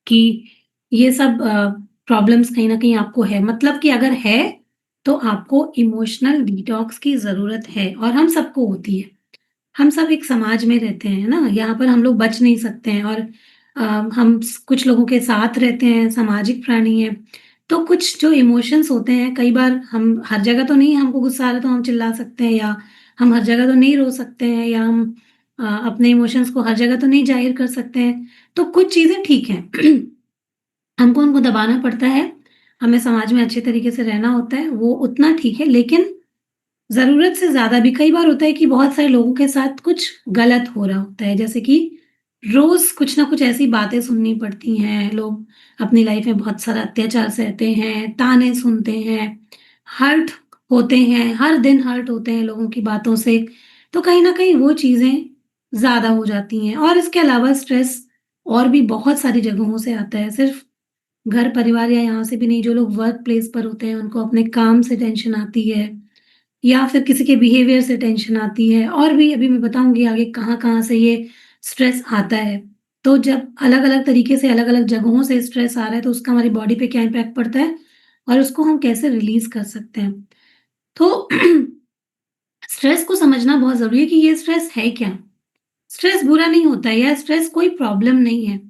कि ये सब प्रॉब्लम्स कहीं न कहीं आपको है। मतलब कि अगर है, तो आपको इमोशनल डिटॉक्स की ज़रूरत है और हम सबको होती है। हम सब एक समाज में रहते हैं, है ना? यहाँ पर हम लोग बच नहीं सकते हैं और अ, हम कुछ लोगों के साथ रहते हैं, सामाजिक प्राणी हैं। तो कुछ जो इमोशंस होते हैं, कई बार हम हर जगह तो नहीं हमको गुस्सा आ रहा है तो हम चिल्ला सकते हैं या हम हर जगह तो नहीं रो सकते हैं या हम अपने इमोशंस को हर जगह तो नहीं ज़ाहिर कर सकते हैं। तो कुछ चीज़ें ठीक हैं। हमको उनको दबाना पड़ता है, हमें समाज में अच्छे तरीके से रहना होता है, वो उतना ठीक है। लेकिन ज़रूरत से ज़्यादा भी कई बार होता है कि बहुत सारे लोगों के साथ कुछ गलत हो रहा होता है। जैसे कि रोज़ कुछ ना कुछ ऐसी बातें सुननी पड़ती हैं, लोग अपनी लाइफ़ में बहुत सारा अत्याचार सहते हैं, ताने सुनते हैं, हर्ट होते हैं, हर दिन हर्ट होते हैं लोगों की बातों से। तो कहीं न कहीं वो चीज़ें ज़्यादा हो जाती हैं और इसके अलावा स्ट्रेस और भी बहुत सारी जगहों से आता है। सिर्फ़ घर परिवार या यहाँ से भी नहीं, जो लोग वर्क प्लेस पर होते हैं, उनको अपने काम से टेंशन आती है या फिर किसी के बिहेवियर से टेंशन आती है और भी अभी मैं बताऊँगी आगे कहाँ-कहाँ से ये स्ट्रेस आता है। तो जब अलग-अलग तरीके से अलग-अलग जगहों से स्ट्रेस आ रहा है तो उसका हमारी बॉडी पे क्या इम्पैक्ट पड़ता है और उसको हम कैसे रिलीज़ कर सकते हैं। तो स्ट्रेस को समझना बहुत ज़रूरी है कि ये स्ट्रेस है क्या? स्ट्रेस बुरा नहीं होता है या स्ट्रेस कोई प्रॉब्लम नहीं है।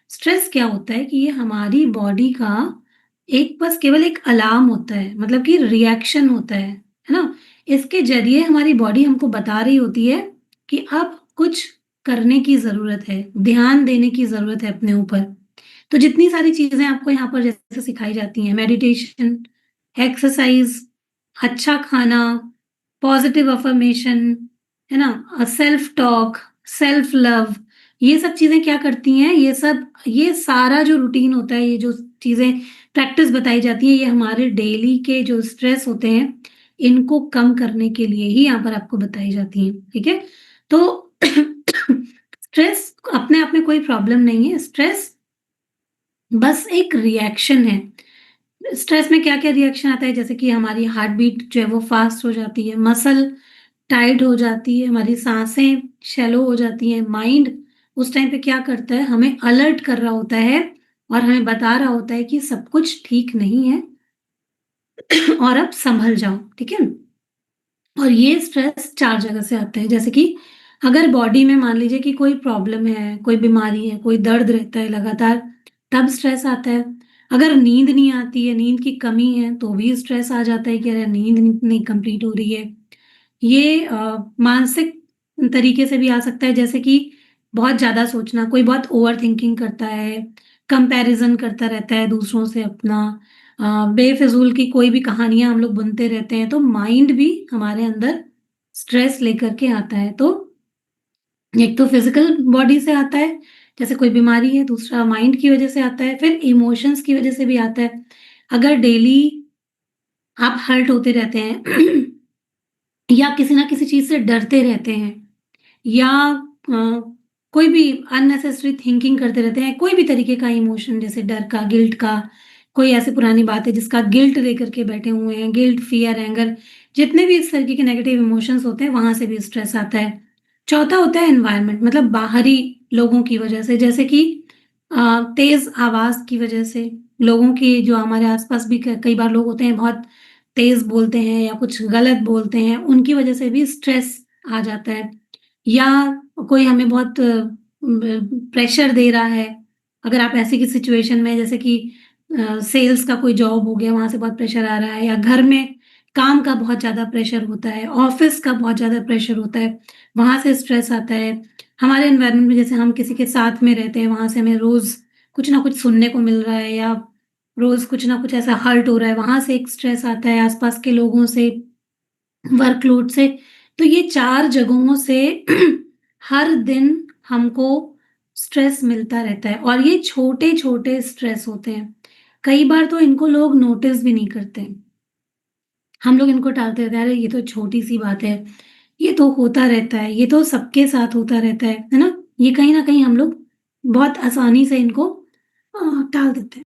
स्ट्रेस क्या होता है कि ये हमारी बॉडी का एक बस केवल एक अलार्म होता है, मतलब कि रिएक्शन होता है ना? इसके ज़रिए हमारी बॉडी हमको बता रही होती है कि अब कुछ करने की ज़रूरत है, ध्यान देने की ज़रूरत है अपने ऊपर। तो जितनी सारी चीज़ें आपको यहाँ पर जैसे सिखाई जाती हैं, मेडिटेशन, एक्सरसाइज़, अच्छा खाना, पॉज़िटिव अफ़र्मेशन, है ना? सेल्फ टॉक, सेल्फ लव, ये सब चीज़ें क्या करती हैं, ये सारा जो रूटीन होता है, ये जो चीज़ें प्रैक्टिस बताई जाती हैं, ये हमारे डेली के जो स्ट्रेस होते हैं, इनको कम करने के लिए ही यहाँ पर आपको बताई जाती हैं, ठीक है? तो स्ट्रेस अपने आप में कोई प्रॉब्लम नहीं है, स्ट्रेस बस एक रिएक्शन है। स्ट्रेस में क्या-क्या रिएक्शन आता है, जैसे कि हमारी हार्ट बीट जो है वो फ़ास्ट हो जाती है, मसल टाइट हो जाती है, हमारी साँसें शैलो हो जाती हैं, माइंड उस टाइम पे क्या करता है, हमें अलर्ट कर रहा होता है और हमें बता रहा होता है कि सब कुछ ठीक नहीं है और अब सँभल जाओ, ठीक है? और ये स्ट्रेस 4 जगह से आता है, जैसे कि अगर बॉडी में मान लीजिए कि कोई प्रॉब्लम है, कोई बीमारी है, कोई दर्द रहता है लगातार, तब स्ट्रेस आता है। अगर नींद नहीं आती है, नींद की कमी है, तो भी स्ट्रेस आ जाता है कि अरे नींद नहीं कंप्लीट हो रही है। ये मानसिक तरीके से भी आ सकता है, जैसे कि बहुत ज़्यादा सोचना, कोई बहुत ओवरथिंकिंग करता है, कंपैरिज़न करता रहता है दूसरों से अपना, बेफ़िज़ूल की कोई भी कहानियाँ हम लोग बुनते रहते हैं, तो माइंड भी हमारे अंदर स्ट्रेस लेकर के आता है। तो एक तो फिज़िकल बॉडी से आता है, जैसे कोई बीमारी है, दूसरा माइंड की वज़ह से आता है, फिर इमोशंस की वज़ह से भी आता है। अगर डेली आप हर्ट होते रहते हैं या किसी न किसी चीज़ से डरते रहते हैं या कोई भी अननेसेसरी थिंकिंग करते रहते हैं, कोई भी तरीके का इमोशन जैसे डर का, गिल्ट का, कोई ऐसी पुरानी बात है जिसका गिल्ट लेकर के बैठे हुए हैं, गिल्ट, फ़ियर, एंगर, जितने भी इस तरीके के नेगेटिव इमोशंस होते हैं, वहाँ से भी स्ट्रेस आता है। चौथा होता है एनवायरनमेंट, मतलब बाहरी लोगों की वजह से, जैसे कि तेज़ आवाज़ की वजह से, लोगों की जो हमारे आस-पास भी क कई बार लोग होते हैं बहुत तेज़ बोलते हैं या कुछ गलत बोलते हैं, उनकी वजह से भी स्ट्रेस आ जाता है। या कोई हमें बहुत प्रेशर दे रहा है, अगर आप ऐसी की सिचुएशन में जैसे कि सेल्स का कोई जॉब हो गया, वहाँ से बहुत प्रेशर आ रहा है या घर में काम का बहुत ज़्यादा प्रेशर होता है, ऑफ़िस का बहुत ज़्यादा प्रेशर होता है, वहाँ से स्ट्रेस आता है। हमारे एनवायरनमेंट में जैसे हम किसी के साथ में रहते हैं, वहाँ से हमें रोज़ कुछ ना कुछ सुनने को मिल रहा है या रोज़ कुछ ना कुछ ऐसा हर्ट हो रहा है, वहाँ से एक स्ट्रेस आता है, आस-पास के लोगों से, वर्कलोड से। तो ये 4 जगहों से हर दिन हमको स्ट्रेस मिलता रहता है और ये छोटे-छोटे स्ट्रेस होते हैं। कई बार तो इनको लोग नोटिस भी नहीं करते। हम लोग इनको टालते रहते हैं, अरे ये तो छोटी-सी बात है, ये तो होता रहता है, ये तो सबके साथ होता रहता है ना? ये कहीं न कहीं हम लोग बहुत आसानी से इनको टाल देते हैं।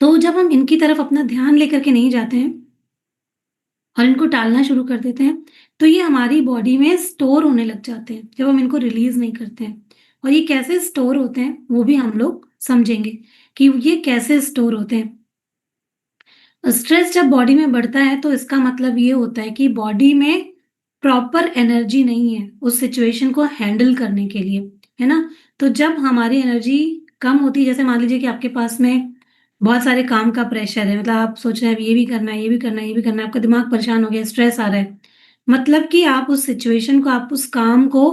तो जब हम इनकी तरफ अपना ध्यान लेकर के नहीं जाते हैं और इनको टालना शुरू कर देते हैं, तो ये हमारी बॉडी में स्टोर होने लग जाते हैं, जब हम इनको रिलीज़ नहीं करते हैं। और ये कैसे स्टोर होते हैं, वो भी हम लोग समझेंगे कि ये कैसे स्टोर होते हैं। स्ट्रेस जब बॉडी में बढ़ता है तो इसका मतलब ये होता है कि बॉडी में प्रॉपर एनर्जी नहीं है उस सिचुएशन को हैंडल करने के लिए, है ना? तो जब हमारी एनर्जी कम होती है, जैसे मान लीजिए कि आपके पास में बहुत सारे काम का प्रेशर है, मतलब आप सोच रहे हैं अब ये भी करना है, ये भी करना है, ये भी करना है, आपका दिमाग परेशान हो गया, स्ट्रेस आ रहा है। मतलब कि आप उस सिचुएशन को, आप उस काम को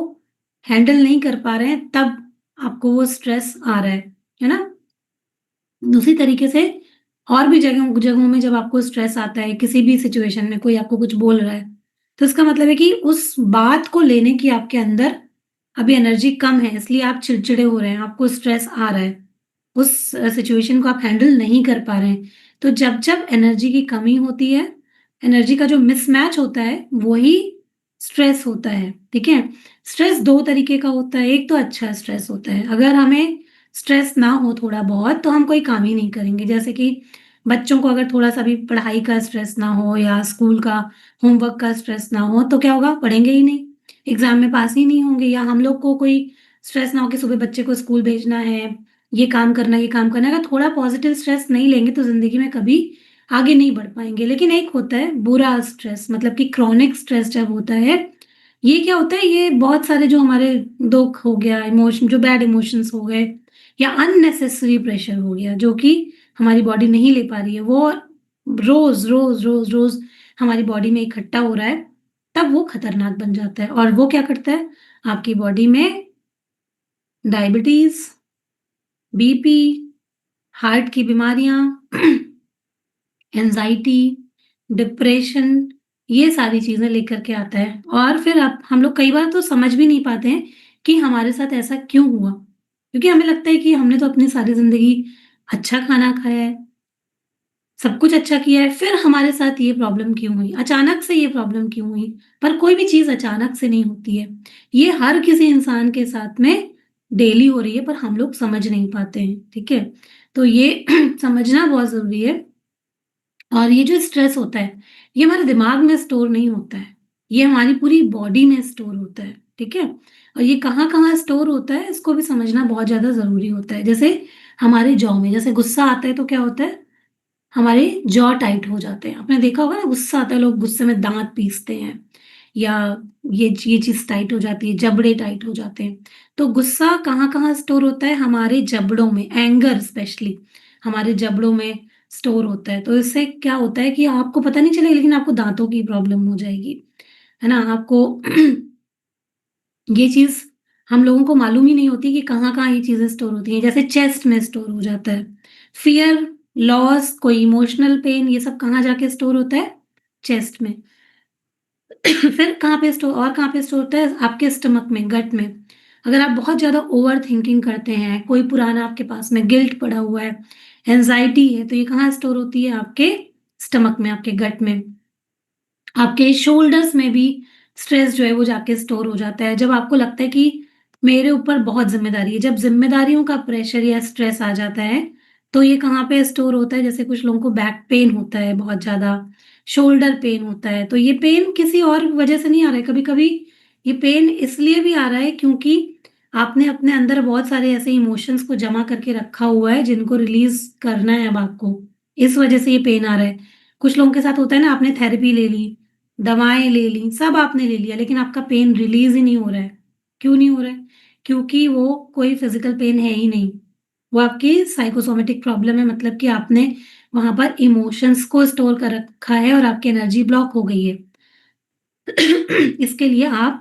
हैंडल नहीं कर पा रहे हैं, तब आपको वो स्ट्रेस आ रहा है ना? दूसरी तरीके से और भी जगहों जगहों में जब आपको स्ट्रेस आता है, किसी भी सिचुएशन में कोई आपको कुछ बोल रहा है, तो इसका मतलब है कि उस बात को लेने की आपके अंदर अभी एनर्जी कम है, इसलिए आप चिड़चिड़े हो रहे हैं, आपको स्ट्रेस आ रहा है। उस सिचुएशन को आप हैंडल नहीं कर पा रहे हैं। तो जब-जब एनर्जी की कमी होती है, एनर्जी का जो मिसमैच होता है, वही स्ट्रेस होता है, ठीक है? स्ट्रेस 2 तरीके का होता है, एक तो अच्छा स्ट्रेस होता है, अगर हमें स्ट्रेस ना हो थोड़ा बहुत तो हम कोई काम ही नहीं करेंगे। जैसे कि बच्चों को अगर थोड़ा-सा भी पढ़ाई का स्ट्रेस ना हो या स्कूल का होमवर्क का स्ट्रेस ना हो तो क्या होगा? पढ़ेंगे ही नहीं, एग्ज़ाम में पास ही नहीं होंगे। या हम लोग को कोई स्ट्रेस ना हो कि सुबह बच्चे को स्कूल भेजना है, ये काम करना है, ये काम करना है। अगर थोड़ा पॉज़िटिव स्ट्रेस नहीं लेंगे तो ज़िंदगी में कभी आगे नहीं बढ़ पाएँगे। लेकिन एक होता है बुरा स्ट्रेस, मतलब कि क्रॉनिक स्ट्रेस जब होता है, ये क्या होता है? ये बहुत सारे जो हमारे दुःख हो गया, इमोशन जो बैड इमोशंस हो गए या अननेसेसरी प्रेशर हो गया जो कि हमारी बॉडी नहीं ले पा रही है, वो रोज़, रोज़, रोज़, रोज़ हमारी बॉडी में इकट्ठा हो रहा है, तब वो खतरनाक बन जाता है। और वो क्या करता है? आपकी बॉडी में डायबिटीज़, बीपी, हार्ट की बीमारियाँ, एंग्ज़ायटी, डिप्रेशन, ये सारी चीज़ें लेकर के आता है। और फिर आप हम लोग कई बार तो समझ भी नहीं पाते हैं कि हमारे साथ ऐसा क्यों हुआ? क्योंकि हमें लगता है कि हमने तो अपनी सारी ज़िंदगी अच्छा खाना खाया है, सब कुछ अच्छा किया है, फिर हमारे साथ ये प्रॉब्लम क्यों हुई? अचानक से ये प्रॉब्लम क्यों हुई? पर कोई भी चीज़ अचानक से नहीं होती है। ये हर किसी इंसान के साथ में डेली हो रही है, पर हम लोग समझ नहीं पाते हैं, ठीक है? तो ये समझना बहुत ज़रूरी है। और ये जो स्ट्रेस होता है, ये हमारे दिमाग में स्टोर नहीं होता है, ये हमारी पूरी बॉडी में स्टोर होता है, ठीक है? और ये कहाँ-कहाँ स्टोर होता है, इसको भी समझना बहुत ज़्यादा ज़रूरी होता है। जैसे हमारे जॉ में, जैसे गुस्सा आता है तो क्या होता है? हमारे जॉ टाइट हो जाते हैं। आपने देखा होगा ना, गुस्सा आता है, लोग गुस्से में दाँत पीसते हैं या ये चीज़ टाइट हो जाती है, जबड़े टाइट हो जाते हैं। तो गुस्सा कहाँ-कहाँ स्टोर होता है? हमारे जबड़ों में, एंगर स्पेशली हमारे जबड़ों में स्टोर होता है। तो इससे क्या होता है कि आपको पता नहीं चलेगा लेकिन आपको दाँतों की प्रॉब्लम हो जाएगी, है ना? आपको ये चीज़ हम लोगों को मालूम ही नहीं होती कि कहाँ-कहाँ ये चीज़ें स्टोर होती हैं। जैसे चेस्ट में स्टोर हो जाता है। फ़ियर, लॉस, कोई इमोशनल पेन, ये सब कहाँ जाके स्टोर होता है? चेस्ट में। फिर कहाँ पे स्टोर होता है? आपके स्टमक में, गट में। अगर आप बहुत ज़्यादा ओवरथिंकिंग करते हैं, कोई पुराना आपके पास में गिल्ट पड़ा हुआ है, एंग्ज़ायटी है, तो ये कहाँ स्टोर होती है? आपके स्टमक में, आपके गट में। आपके शोल्डर्स में भी स्ट्रेस जो है वो जाके स्टोर हो जाता है। जब आपको लगता है कि मेरे ऊपर बहुत ज़िम्मेदारी है, जब ज़िम्मेदारियों का प्रेशर या स्ट्रेस आ जाता है, तो ये कहाँ पे स्टोर होता है? जैसे कुछ लोगों को बैक पेन होता है बहुत ज़्यादा, शोल्डर पेन होता है, तो ये पेन किसी और वजह से नहीं आ रहा है। कभी-कभी ये पेन इसलिए भी आ रहा है क्योंकि आपने अपने अंदर बहुत सारे ऐसे इमोशंस को जमा करके रखा हुआ है, जिनको रिलीज़ करना है अब आपको। इस वजह से ये पेन आ रहा है। कुछ लोगों के साथ होता है ना, आपने थेरेपी ले ली, दवाएँ ले ली, सब आपने ले लिया, लेकिन आपका पेन रिलीज़ ही नहीं हो रहा है। क्यों नहीं हो रहा है? क्योंकि वो कोई फिज़िकल पेन है ही नहीं। वो आपकी साइकोसोमेटिक प्रॉब्लम है, मतलब कि आपने वहाँ पर इमोशंस को स्टोर कर रखा है और आपकी एनर्जी ब्लॉक हो गई है। इसके लिए आप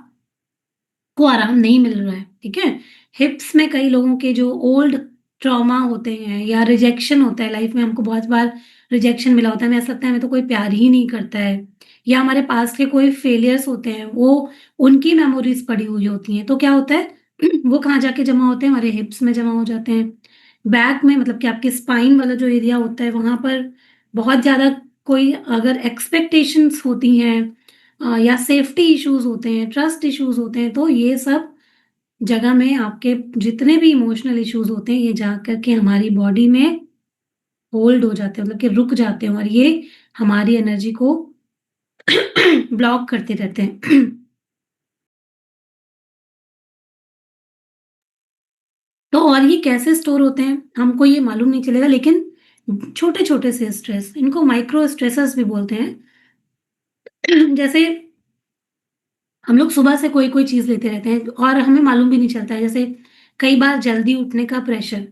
को आराम नहीं मिल रहा है, ठीक है? हिप्स में कई लोगों के जो ओल्ड ट्रॉमा होते हैं या रिजेक्शन होता है, लाइफ में हमको बहुत बार रिजेक्शन मिला होता है, हमें ऐसा लगता है हमें तो कोई प्यार ही नहीं करता है, या हमारे पास के कोई फेलियर्स होते हैं, वो उनकी मेमोरीज़ पड़ी हुई होती हैं, तो क्या होता है वो कहाँ जाके जमा होते हैं? हमारे हिप्स में जमा हो जाते हैं। बैक में, मतलब कि आपके स्पाइन वाला जो एरिया होता है, वहाँ पर बहुत ज़्यादा कोई अगर एक्सपेक्टेशंस होती हैं या सेफ्टी इश्यूज़ होते हैं, ट्रस्ट इश्यूज़ होते हैं, तो ये सब जगह में आपके जितने भी इमोशनल इश्यूज़ होते हैं, ये जा कर के हमारी बॉडी में होल्ड हो जाते हैं, मतलब कि रुक जाते हैं और ये हमारी एनर्जी को ब्लॉक करते रहते हैं। तो और ये कैसे स्टोर होते हैं, हमको ये मालूम नहीं चलेगा, लेकिन छोटे-छोटे से स्ट्रेस, इनको माइक्रो स्ट्रेसेस भी बोलते हैं। जैसे हम लोग सुबह से कोई-कोई चीज़ लेते रहते हैं और हमें मालूम भी नहीं चलता है। जैसे कई बार जल्दी उठने का प्रेशर,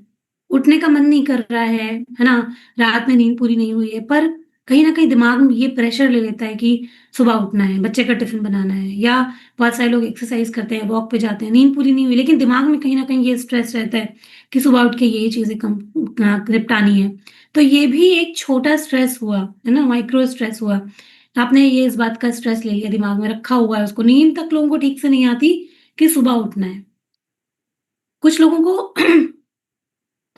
उठने का मन नहीं कर रहा है ना? रात में नींद पूरी नहीं हुई है, पर कहीं न कहीं दिमाग में ये प्रेशर ले लेता है कि सुबह उठना है, बच्चे का टिफ़िन बनाना है, या बहुत सारे लोग एक्सरसाइज़ करते हैं, वॉक पे जाते हैं, नींद पूरी नहीं हुई, लेकिन दिमाग में कहीं न कहीं ये स्ट्रेस रहता है कि सुबह उठ के ये चीज़ें निपटानी है। तो ये भी एक छोटा स्ट्रेस हुआ, है ना? माइक्रो स्ट्रेस हुआ। आपने ये इस बात का स्ट्रेस ले लिया, दिमाग में रखा हुआ है उसको, नींद तक लोगों को ठीक से नहीं आती कि सुबह उठना है। कुछ लोगों को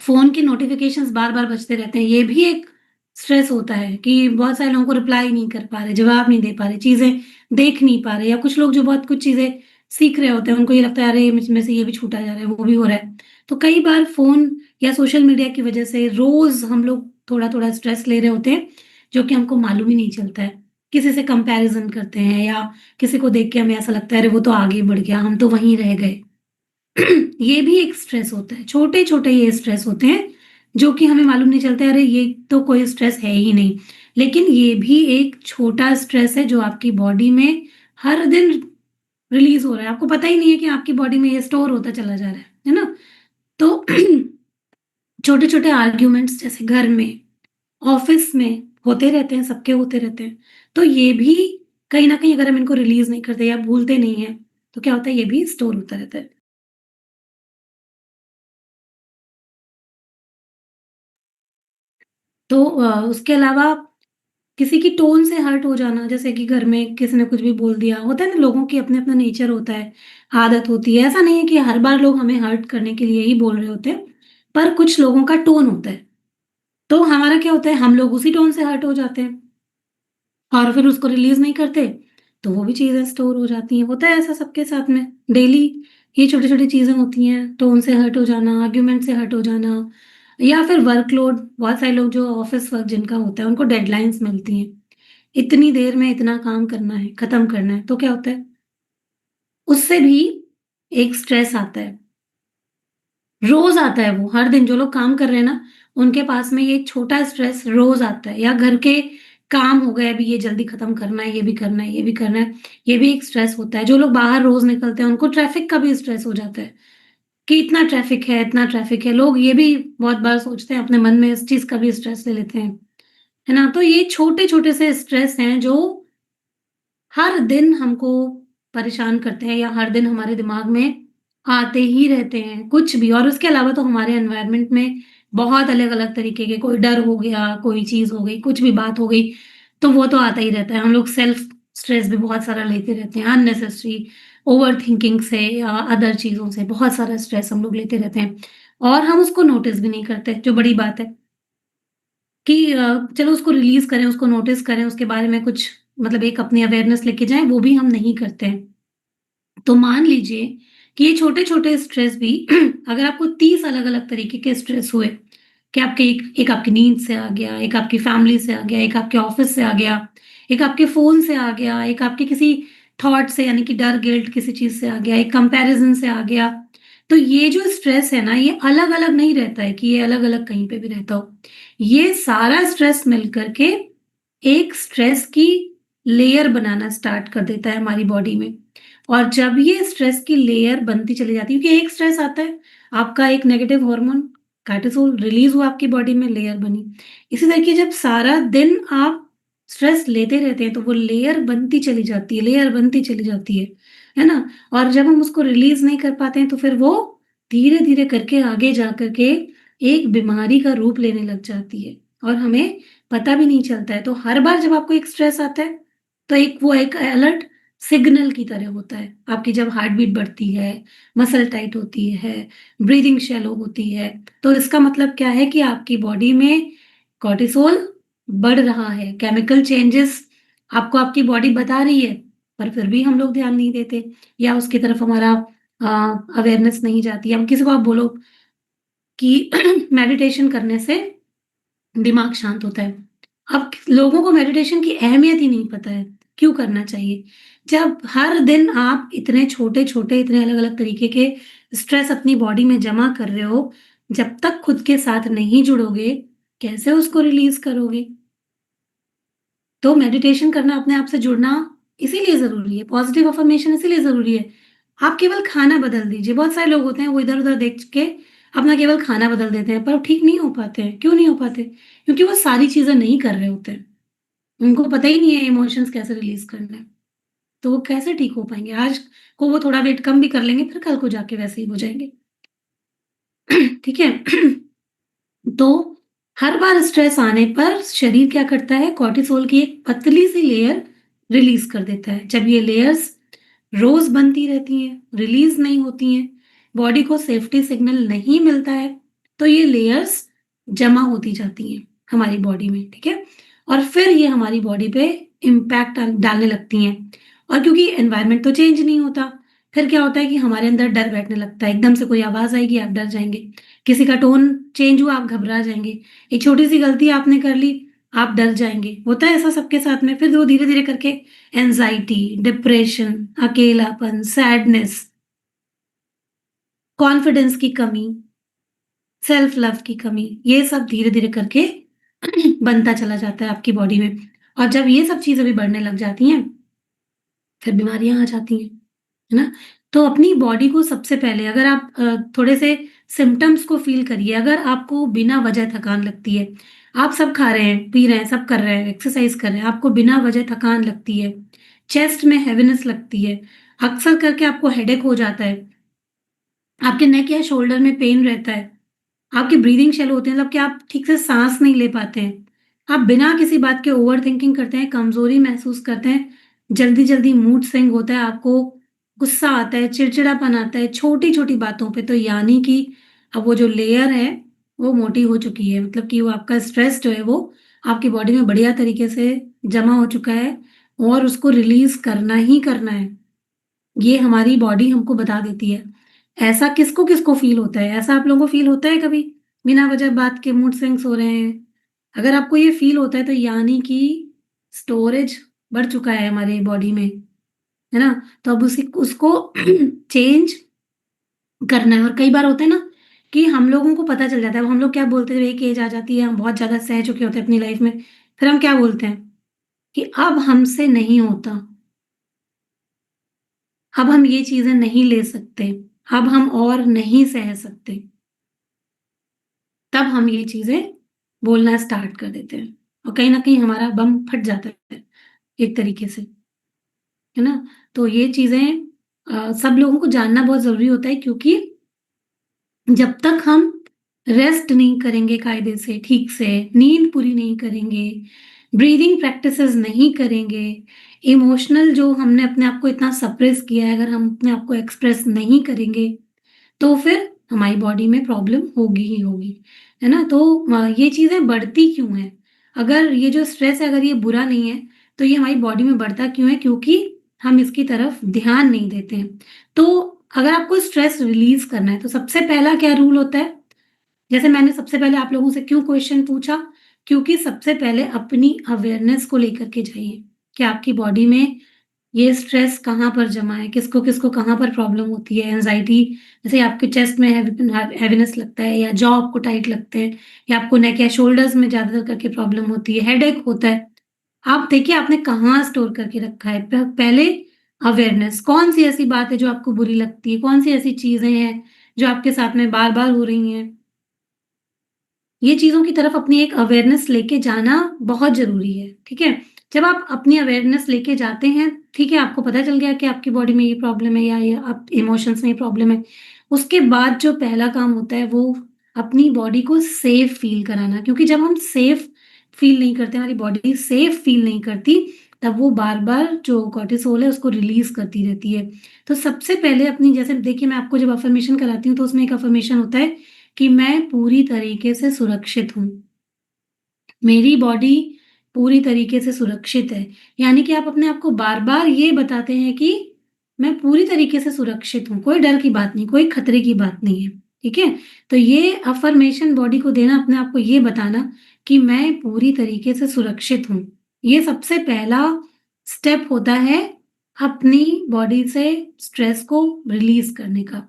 फ़ोन की नोटिफ़िकेशंस बार-बार बजते रहते हैं, ये भी एक स्ट्रेस होता है कि बहुत सारे लोगों को रिप्लाई नहीं कर पा रहे, जवाब नहीं दे पा रहे, चीज़ें देख नहीं पा रहे, या कुछ लोग जो बहुत कुछ चीज़ें सीख रहे होते हैं, उनको ये लगता है अरे! मुझ में से ये भी छूटा जा रहा है, वो भी हो रहा है। तो कई बार फ़ोन या सोशल मीडिया की वजह से रोज़ हम लोग थोड़ा-थोड़ा स्ट्रेस ले रहे होते हैं, जो कि हमको मालूम ही नहीं चलता है। किसी से कंपैरिज़न करते हैं, या किसी को देख के हमें ऐसा लगता है अरे! वो तो आगे बढ़ गया, हम तो वहीं रह गए। ये भी एक स्ट्रेस होता है, छोटे-छोटे ये स्ट्रेस होते हैं, जो कि हमें मालूम नहीं चलता है, अरे ये तो कोई स्ट्रेस है ही नहीं। लेकिन ये भी एक छोटा स्ट्रेस है जो आपकी बॉडी में हर दिन रिलीज़ हो रहा है। आपको पता ही नहीं है कि आपकी बॉडी में ये स्टोर होता चला जा रहा है ना? तो छोटे-छोटे आर्ग्यूमेंट्स जैसे घर में, ऑफ़िस में होते रहते हैं, सबके होते रहते हैं। तो ये भी कहीं न कहीं अगर हम इनको रिलीज़ नहीं करते या भूलते नहीं हैं, तो क्या होता है, ये भी स्टोर होता रहता है। तो उसके अलावा किसी की टोन से हर्ट हो जाना, जैसे कि घर में किसी ने कुछ भी बोल दिया, होता है ना, लोगों की अपना-अपना नेचर होता है, आदत होती है। ऐसा नहीं है कि हर बार लोग हमें हर्ट करने के लिए ही बोल रहे होते हैं, पर कुछ लोगों का टोन होता है। तो हमारा क्या होता है, हम लोग उसी टोन से हर्ट हो जाते हैं और फिर उसको रिलीज़ नहीं करते, तो वो भी चीज़ें स्टोर हो जाती हैं। होता है ऐसा सबके साथ में, डेली ये छोटी-छोटी चीज़ें होती हैं, टोन से हर्ट हो जाना, आर्ग्यूमेंट से हर्ट हो जाना, या फिर वर्कलोड। बहुत सारे लोग जो ऑफ़िस वर्क जिनका होता है, उनको डेडलाइन्स मिलती हैं। इतनी देर में इतना काम करना है, खत्म करना है, तो क्या होता है, उससे भी एक स्ट्रेस आता है। रोज़ आता है वो, हर दिन जो लोग काम कर रहे हैं ना, उनके पास में ये छोटा स्ट्रेस रोज़ आता है, या घर के काम हो गए, अभी ये जल्दी खत्म करना है, ये भी करना है, ये भी करना है, ये भी एक स्ट्रेस होता है। जो लोग बाहर रोज़ निकलते हैं, उनको ट्रैफ़िक का भी स्ट्रेस हो जाता है कि इतना ट्रैफ़िक है, इतना ट्रैफ़िक है। लोग ये भी बहुत बार सोचते हैं, अपने मन में इस चीज़ का भी स्ट्रेस ले लेते हैं, है ना? तो ये छोटे-छोटे से स्ट्रेस हैं जो हर दिन हमको परेशान करते हैं, या हर दिन हमारे दिमाग में आते ही रहते हैं, कुछ भी। और उसके अलावा तो हमारे एनवायरनमेंट में बहुत अलग-अलग तरीके के, कोई डर हो गया, कोई चीज़ हो गई, कुछ भी बात हो गई, तो वो तो आता ही रहता है। हम लोग सेल्फ स्ट्रेस भी बहुत सारा लेते रहते हैं, अननेसेसरी ओवरथिंकिंग से या अदर चीज़ों से बहुत सारा स्ट्रेस हम लोग लेते रहते हैं, और हम उसको नोटिस भी नहीं करते, जो बड़ी बात है। कि चलो उसको रिलीज़ करें, उसको नोटिस करें, उसके बारे में कुछ मतलब एक अपनी अवेयरनेस लेके जाएँ, वो भी हम नहीं करते हैं। तो मान लीजिए कि ये छोटे-छोटे स्ट्रेस भी अगर आपको 30 अलग-अलग तरीके के स्ट्रेस हुए, कि आपके एक एक आपकी नींद से आ गया, एक आपकी फैमिली से आ गया, एक आपके ऑफ़िस से आ गया, एक आपके फ़ोन से आ गया, एक आपके किसी थॉट से, यानी कि डर, गिल्ट किसी चीज़ से आ गया, एक कंपैरिज़न से आ गया। तो ये जो स्ट्रेस है ना, ये अलग-अलग नहीं रहता है कि ये अलग-अलग कहीं पे भी रहता हो। ये सारा स्ट्रेस मिल कर के एक स्ट्रेस की लेयर बनाना स्टार्ट कर देता है हमारी बॉडी में। और जब ये स्ट्रेस की लेयर बनती चली जाती है, क्योंकि एक स्ट्रेस आता है, आपका एक नेगेटिव हार्मोन कॉर्टिसोल रिलीज़ हुआ आपकी बॉडी में, लेयर बनी। इसी तरीके जब सारा दिन आप स्ट्रेस लेते रहते हैं, तो वो लेयर बनती चली जाती है, लेयर बनती चली जाती है ना? और जब हम उसको रिलीज़ नहीं कर पाते हैं, तो फिर वो धीरे-धीरे करके आगे जा कर के एक बीमारी का रूप लेने लग जाती है, और हमें पता भी नहीं चलता है। तो हर बार जब आपको एक स्ट्रेस आता है, तो एक वो एक अलर्ट सिग्नल की तरह होता है। आपकी जब हार्ट बीट बढ़ती है, मसल टाइट होती है, ब्रीथिंग शैलो होती है, तो इसका मतलब क्या है कि आपकी बॉडी में कॉर्टिसोल बढ़ रहा है। केमिकल चेंजेस आपको आपकी बॉडी बता रही है, पर फिर भी हम लोग ध्यान नहीं देते, या उसकी तरफ हमारा अ, अवेयरनेस नहीं जाती है। अब किसी को आप बोलो कि मेडिटेशन करने से दिमाग शांत होता है। अब लोगों को मेडिटेशन की अहमियत ही नहीं पता है। क्यों करना चाहिए? जब हर दिन आप इतने छोटे-छोटे, इतने अलग-अलग तरीके के स्ट्रेस अपनी बॉडी में जमा कर रहे हो, जब तक खुद के साथ नहीं जुड़ोगे, कैसे उसको रिलीज़ करोगे? तो मेडिटेशन करना, अपने आप से जुड़ना इसीलिए ज़रूरी है, पॉज़िटिव अफ़र्मेशन इसीलिए ज़रूरी है। आप केवल खाना बदल दीजिए, बहुत सारे लोग होते हैं वो इधर-उधर देख के अपना केवल खाना बदल देते हैं, पर वो ठीक नहीं हो पाते हैं। क्यों नहीं हो पाते? क्योंकि वो सारी चीज़ें नहीं कर रहे होते हैं। उनको पता ही नहीं है इमोशंस कैसे रिलीज़ करना है, तो वो कैसे ठीक हो पाएँगे? आज को वो थोड़ा वेट कम भी कर लेंगे, फिर कल को जाके वैसे ही हो जाएँगे। ठीक है? तो हर बार स्ट्रेस आने पर शरीर क्या करता है, कॉर्टिसोल की एक पतली सी लेयर रिलीज कर देता है। जब ये लेयर्स रोज बनती रहती हैं, रिलीज नहीं होती हैं, बॉडी को सेफ्टी सिग्नल नहीं मिलता है, तो ये लेयर्स जमा होती जाती हैं हमारी बॉडी में, ठीक है? और फिर ये हमारी बॉडी पे इम्पैक्ट डालने लगती हैं। और क्योंकि एनवायरनमेंट तो चेंज नहीं होता, फिर क्या होता है कि हमारे अंदर डर बैठने लगता है। एकदम से कोई आवाज आएगी, आप डर जाएंगे। किसी का टोन चेंज हुआ, आप घबरा जाएँगे। एक छोटी-सी गलती आपने कर ली, आप डर जाएँगे। होता है ऐसा सबके साथ में। फिर वो धीरे-धीरे करके एंग्ज़ायटी, डिप्रेशन, अकेलापन, सैडनेस, कॉन्फिडेंस की कमी, सेल्फ लव की कमी, ये सब धीरे-धीरे करके बनता चला जाता है आपकी बॉडी में। और जब ये सब चीज़ें भी बढ़ने लग जाती हैं, फिर बीमारियाँ आ जाती हैं। है ना? तो अपनी बॉडी को सबसे पहले, अगर आप थोड़े से सिम्पटम्स को फ़ील करिए, अगर आपको बिना वजह थकान लगती है, आप सब खा रहे हैं, पी रहे हैं, सब कर रहे हैं, एक्सरसाइज़ कर रहे हैं, आपको बिना वजह थकान लगती है, चेस्ट में हेवीनेस लगती है, अक्सर करके आपको हेडेक हो जाता है, आपके नेक या शोल्डर में पेन रहता है, आपकी ब्रीदिंग शैलो होती है, मतलब कि आप ठीक से साँस नहीं ले पाते हैं। आप बिना किसी बात के ओवरथिंकिंग करते हैं, कमज़ोरी महसूस करते हैं, जल्दी-जल्दी मूड स्विंग होता है, आपको गुस्सा आता है, चिड़चिड़ापन आता है, छोटी-छोटी बातों पे। तो यानी कि अब वो जो लेयर है, वो मोटी हो चुकी है। मतलब कि वो आपका स्ट्रेस जो है वो आपकी बॉडी में बढ़िया तरीके से जमा हो चुका है और उसको रिलीज़ करना ही करना है। ये हमारी बॉडी हमको बता देती है। ऐसा किसको-किसको फ़ील होता है? ऐसा आप लोगों को फ़ील होता है कभी? बिना वजह बात के मूड स्विंग्स हो रहे हैं। अगर आपको ये फ़ील होता है तो यानी कि स्टोरेज बढ़ चुका है हमारी बॉडी में, है ना? तो अब उसी उसको चेंज करना है। और कई बार होता है ना कि हम लोगों को पता चल जाता है। अब हम लोग क्या बोलते हैं, जब एक एज आ जाती है, हम बहुत ज़्यादा सह चुके होते हैं अपनी लाइफ़ में, फिर हम क्या बोलते हैं कि अब हमसे नहीं होता। अब हम ये चीज़ें नहीं ले सकते, अब हम और नहीं सह सकते, तब हम ये चीज़ें बोलना स्टार्ट कर देते हैं और कहीं न कहीं हमारा बम फट जाता है एक तरीके से, है ना? तो ये चीज़ें सब लोगों को जानना बहुत ज़रूरी होता है, क्योंकि जब तक हम रेस्ट नहीं करेंगे कायदे से, ठीक से, नींद पूरी नहीं करेंगे, ब्रीदिंग प्रैक्टिसेस नहीं करेंगे, इमोशनल जो हमने अपने आप को इतना सप्रेस किया है, अगर हम अपने आप को एक्सप्रेस नहीं करेंगे, तो फिर हमारी बॉडी में प्रॉब्लम होगी ही होगी, है ना? तो ये चीज़ें बढ़ती क्यों हैं? अगर ये जो स्ट्रेस है, अगर ये बुरा नहीं है, तो ये हमारी बॉडी में बढ़ता क्यों है? क्योंकि हम इसकी तरफ ध्यान नहीं देते हैं। तो अगर आपको स्ट्रेस रिलीज़ करना है, तो सबसे पहला क्या रूल होता है? जैसे मैंने सबसे पहले आप लोगों से क्यों क्वेश्चन पूछा? क्योंकि सबसे पहले अपनी अवेयरनेस को लेकर के जाइए, कि आपकी बॉडी में ये स्ट्रेस कहाँ पर जमा है, किसको-किसको कहाँ पर प्रॉब्लम होती है, एंग्ज़ायटी, जैसे आपके चेस्ट में हैवीनेस लगता है, या जॉ आपको टाइट लगते हैं, या आपको नेक या शोल्डर्स में ज़्यादातर करके प्रॉब्लम होती है, हेडेक होता है। आप देखिए आपने कहाँ स्टोर करके रखा है। पहले अवेयरनेस, कौन-सी ऐसी बात है जो आपको बुरी लगती है, कौन-सी ऐसी चीज़ें हैं जो आपके साथ में बार-बार हो रही हैं। ये चीज़ों की तरफ अपनी एक अवेयरनेस लेके जाना बहुत ज़रूरी है, ठीक है? जब आप अपनी अवेयरनेस लेके जाते हैं, ठीक है, आपको पता चल गया कि आपकी बॉडी में ये प्रॉब्लम है, या ये आप इमोशंस में ये प्रॉब्लम है। उसके बाद जो पहला काम होता है, वो अपनी बॉडी को सेफ फ़ील कराना, क्योंकि जब हम सेफ फ़ील नहीं करते, हमारी बॉडी सेफ फ़ील नहीं करती, तब वो बार-बार जो कॉर्टिसोल है उसको रिलीज़ करती रहती है। तो सबसे पहले अपनी, जैसे देखिए मैं आपको जब अफ़र्मेशन कराती हूँ, तो उसमें एक अफ़र्मेशन होता है कि मैं पूरी तरीके से सुरक्षित हूँ। मेरी बॉडी पूरी तरीके से सुरक्षित है। यानी कि आप अपने आप को बार-बार ये बताते हैं कि मैं पूरी तरीके से सुरक्षित हूँ, कोई डर की बात नहीं, कोई खतरे की बात नहीं है, ठीक है? तो ये अफ़र्मेशन बॉडी को देना, अपने आप को ये बताना कि मैं पूरी तरीके से सुरक्षित हूँ। ये सबसे पहला स्टेप होता है अपनी बॉडी से स्ट्रेस को रिलीज़ करने का।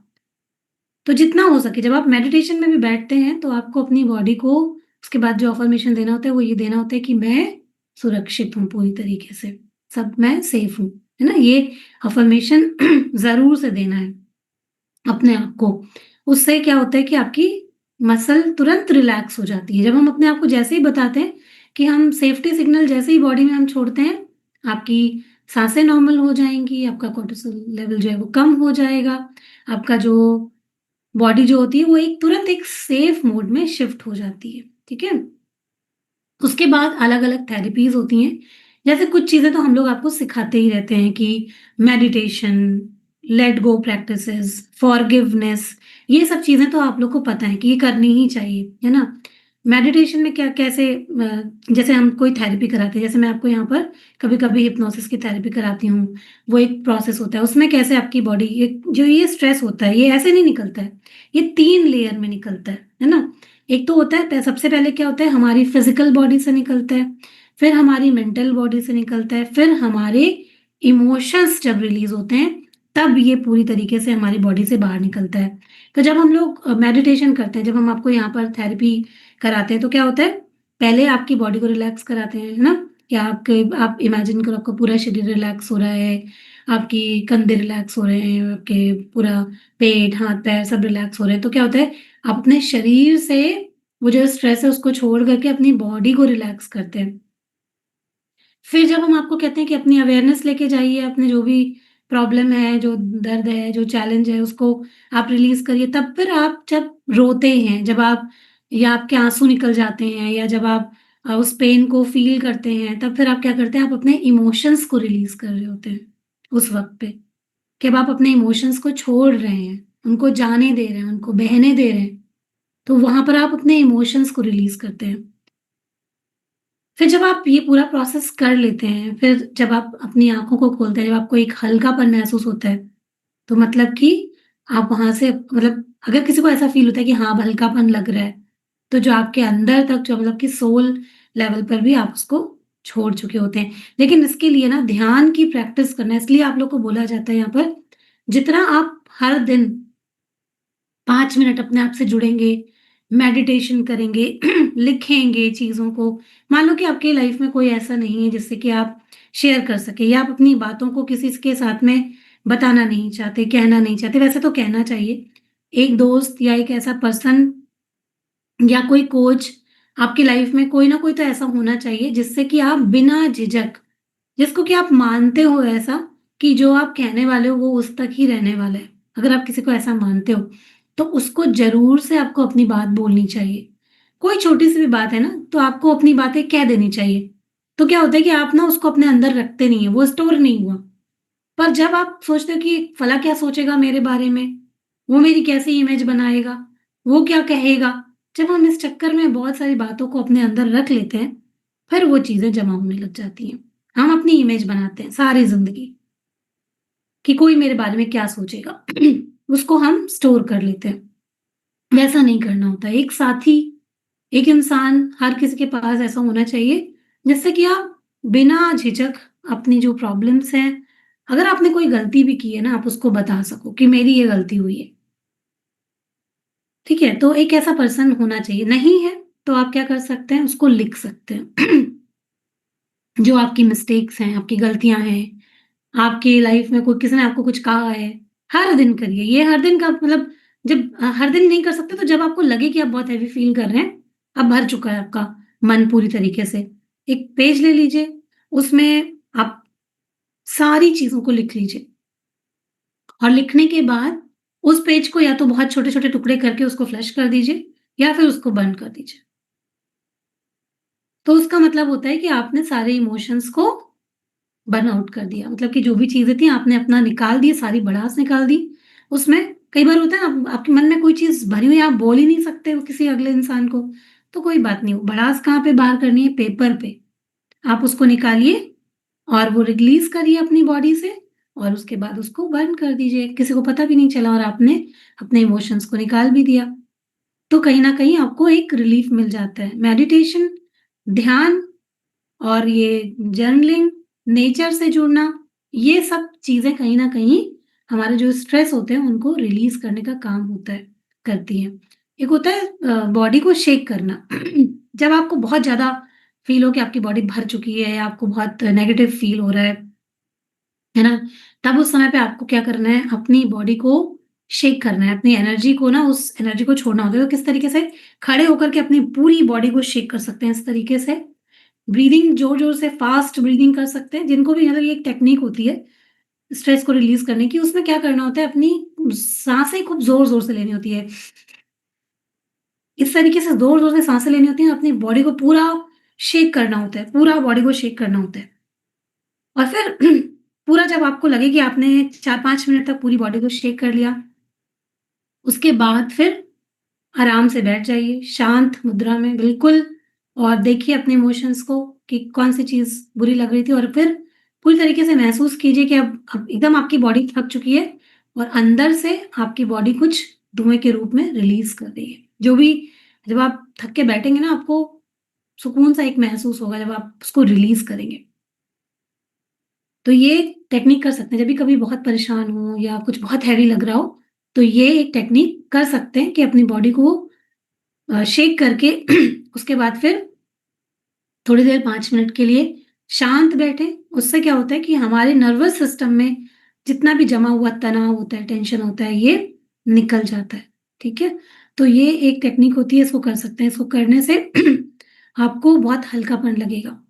तो जितना हो सके जब आप मेडिटेशन में भी बैठते हैं तो आपको अपनी बॉडी को उसके बाद जो अफ़र्मेशन देना होता है वो ये देना होता है कि मैं सुरक्षित हूँ पूरी तरीके से, सब मैं सेफ हूँ, है ना? ये अफ़र्मेशन ज़रूर से देना है अपने आप को। उससे क्या होता है कि आपकी मसल तुरंत रिलैक्स हो जाती है। जब हम अपने आप को जैसे ही बताते हैं कि हम सेफ्टी सिग्नल जैसे ही बॉडी में हम छोड़ते हैं, आपकी साँसें नॉर्मल हो जाएँगी, आपका कोर्टिसोल लेवल जो है वो कम हो जाएगा, आपका जो बॉडी जो होती है वो एक तुरंत एक सेफ मोड में शिफ्ट हो जाती है, ठीक है? उसके बाद अलग-अलग थेरेपीज़ होती हैं। जैसे कुछ चीज़ें तो हम लोग आपको सिखाते ही रहते हैं कि meditation, let go practices, forgiveness, ये सब चीज़ें तो आप लोग को पता है कि ये करनी ही चाहिए, है ना? मेडिटेशन में क्या कैसे जैसे हम कोई थेरेपी कराते हैं, जैसे मैं आपको यहाँ पर कभी-कभी हिप्नोसिस की थेरेपी कराती हूँ, वो एक प्रोसेस होता है। उसमें कैसे आपकी बॉडी एक जो ये स्ट्रेस होता है, ये ऐसे नहीं निकलता है, ये 3 लेयर में निकलता है ना? एक तो होता है सबसे पहले क्या होता है हमारी फिजिकल बॉडी से निकलता है, फिर हमारी मेंटल बॉडी से निकलता है, फिर हमारे इमोशंस जब रिलीज होते हैं तब ये पूरी तरीके से हमारी बॉडी से बाहर निकलता है। तो जब हम लोग मेडिटेशन करते हैं, जब हम आपको यहाँ पर थेरेपी कराते हैं तो क्या होता है, पहले आपकी बॉडी को रिलैक्स कराते हैं, है ना? या आपके आप इमेजिन करो आपका पूरा शरीर रिलैक्स हो रहा है, आपकी कंधे रिलैक्स हो रहे हैं, आपके पूरा पेट, हाथ-पैर सब रिलैक्स हो रहे हैं। तो क्या होता है आप अपने शरीर से वो जो स्ट्रेस है उसको छोड़ करके अपनी बॉडी को रिलैक्स करते हैं। फिर जब हम आपको कहते हैं कि अपनी अवेयरनेस लेके जाइए, अपने जो भी प्रॉब्लम है, जो दर्द है, जो चैलेंज है उसको आप रिलीज़ करिए, तब फिर आप जब रोते हैं, जब आप या आपके आँसू निकल जाते हैं या जब आप उस पेन को फ़ील करते हैं, तब फिर आप क्या करते हैं, आप अपने इमोशंस को रिलीज़ कर रहे होते हैं उस वक़्त पे, कि अब आप अपने इमोशंस को छोड़ रहे हैं, उनको जाने दे रहे हैं, उनको बहने दे रहे हैं। तो वहाँ पर आप अपने इमोशंस को रिलीज़ करते हैं। फिर जब आप ये पूरा प्रोसेस कर लेते हैं, फिर जब आप अपनी आँखों को खोलते हैं, जब आपको एक हल्कापन महसूस होता है, तो मतलब कि आप वहाँ से मतलब अगर किसी को ऐसा फ़ील होता है कि हाँ, अब हल्कापन लग रहा है, तो जो आपके अंदर तक जो मतलब कि सोल लेवल पर भी आप उसको छोड़ चुके होते हैं। लेकिन इसके लिए ना ध्यान की प्रैक्टिस करना है, इसलिए आप लोग को बोला जाता है यहाँ पर, जितना आप हर दिन 5 मिनट अपने आप से जुड़ेंगे, मेडिटेशन करेंगे, लिखेंगे चीज़ों को। मान लो कि आपकी लाइफ में कोई ऐसा नहीं है जिससे कि आप शेयर कर सकें या आप अपनी बातों को किसी के साथ में बताना नहीं चाहते, कहना नहीं चाहते, वैसे तो कहना चाहिए। एक दोस्त या एक ऐसा पर्सन या कोई कोच आपकी लाइफ में कोई ना कोई तो ऐसा होना चाहिए जिससे कि आप बिना झिझक, जिसको कि आप मानते हो ऐसा कि जो आप कहने वाले हो वो उस तक ही रहने वाला है। अगर आप किसी को ऐसा मानते हो, तो उसको ज़रूर से आपको अपनी बात बोलनी चाहिए। कोई छोटी-सी भी बात है ना, तो आपको अपनी बातें कह देनी चाहिए। तो क्या होता है कि आप ना उसको अपने अंदर रखते नहीं हैं, वो स्टोर नहीं हुआ। पर जब आप सोचते हो कि फला क्या सोचेगा मेरे बारे में? वो मेरी कैसी इमेज बनाएगा? वो क्या कहेगा? जब हम इस चक्कर में बहुत सारी बातों को अपने अंदर रख लेते हैं, फिर वो चीज़ें जमा होने लग जाती हैं। हम अपनी इमेज बनाते हैं सारी ज़िंदगी कि कोई मेरे बारे में क्या सोचेगा? उसको हम स्टोर कर लेते हैं। वैसा नहीं करना होता है। एक साथी, एक इंसान हर किसी के पास ऐसा होना चाहिए, जिससे कि आप बिना झिझक अपनी जो प्रॉब्लम्स हैं, अगर आपने कोई गलती भी की है ना, आप उसको बता सको कि मेरी ये गलती हुई है। ठीक है? तो एक ऐसा पर्सन होना चाहिए। नहीं है, तो आप क्या कर सकते हैं, उसको लिख सकते हैं। जो आपकी मिस्टेक्स हैं, आपकी गलतियाँ हैं, आपकी लाइफ में कोई किसी ने आपको कुछ कहा है, हर दिन करिए। ये हर दिन का मतलब जब हर दिन नहीं कर सकते तो जब आपको लगे कि आप बहुत हेवी फ़ील कर रहे हैं, अब भर चुका है आपका मन पूरी तरीके से, एक पेज ले लीजिए, उसमें आप सारी चीज़ों को लिख लीजिए और लिखने के बाद उस पेज को या तो बहुत छोटे-छोटे टुकड़े करके उसको फ्लश कर दीजिए या फिर उसको बर्न कर दीजिए। तो उसका मतलब होता है कि आपने सारे इमोशंस को बर्न आउट कर दिया। मतलब कि जो भी चीज़ें थी आपने अपना निकाल दी, सारी भड़ास निकाल दी। उसमें कई बार होता है ना आपके मन में कोई चीज़ भरी हुई है, आप बोल ही नहीं सकते हो किसी अगले इंसान को, तो कोई बात नहीं, वो भड़ास कहाँ पे बाहर करनी है? पेपर पे। आप उसको निकालिए और वो रिलीज़ करिए अपनी बॉडी से और उसके बाद उसको बर्न कर दीजिए। किसी को पता भी नहीं चला और आपने अपने इमोशंस को निकाल भी दिया। तो कहीं न कहीं आपको एक रिलीफ़ मिल जाता है। मेडिटेशन, ध्यान और ये जर्नलिंग नेचर से जुड़ना, ये सब चीज़ें कहीं न कहीं हमारे जो स्ट्रेस होते हैं उनको रिलीज़ करने का काम होता है करती हैं। एक होता है बॉडी को शेक करना। जब आपको बहुत ज़्यादा फ़ील हो कि आपकी बॉडी भर चुकी है या आपको बहुत नेगेटिव फ़ील हो रहा है ना? तब उस समय पे आपको क्या करना है, अपनी बॉडी को शेक करना है, अपनी एनर्जी को ना उस एनर्जी को छोड़ना होता है। तो किस तरीके से? खड़े होकर के अपनी पूरी बॉडी को शेक कर सकते हैं इस तरीके से। ब्रीदिंग ज़ोर-ज़ोर से फ़ास्ट ब्रीदिंग कर सकते हैं, जिनको भी मतलब ये एक टेक्नीक होती है, स्ट्रेस को रिलीज़ करने की। उसमें क्या करना होता है, अपनी साँसें खूब ज़ोर-ज़ोर से लेनी होती है। इस तरीके से ज़ोर-ज़ोर से साँसें लेनी होती हैं, अपनी बॉडी को पूरा शेक करना होता है, पूरा बॉडी को शेक करना होता है। और फिर पूरा जब आपको लगे कि आपने 4-5 मिनट तक पूरी बॉडी को शेक कर लिया, उसके बाद फिर आराम से बैठ जाइए, शांत मुद्रा में बिल्कुल, और देखिए अपने इमोशंस को कि कौन-सी चीज़ बुरी लग रही थी, और फिर पूरी तरीके से महसूस कीजिए कि अब एकदम आपकी बॉडी थक चुकी है और अंदर से आपकी बॉडी कुछ धुएँ के रूप में रिलीज़ कर रही है। जो भी जब आप थक के बैठेंगे ना, आपको सुकून-सा एक महसूस होगा जब आप उसको रिलीज़ करेंगे। तो ये टेक्निक कर सकते हैं, जब भी कभी बहुत परेशान हो या कुछ बहुत हैवी लग रहा हो, तो ये एक टेक्निक कर सकते हैं कि अपनी बॉडी को शेक करके उसके बाद फिर थोड़ी देर 5 मिनट के लिए शांत बैठें। उससे क्या होता है कि हमारे नर्वस सिस्टम में जितना भी जमा हुआ तनाव होता है, टेंशन होता है, ये निकल जाता है, ठीक है? तो ये एक टेक्निक होती है, इसको कर सकते हैं। इसको करने से आपको बहुत हल्कापन लगेगा।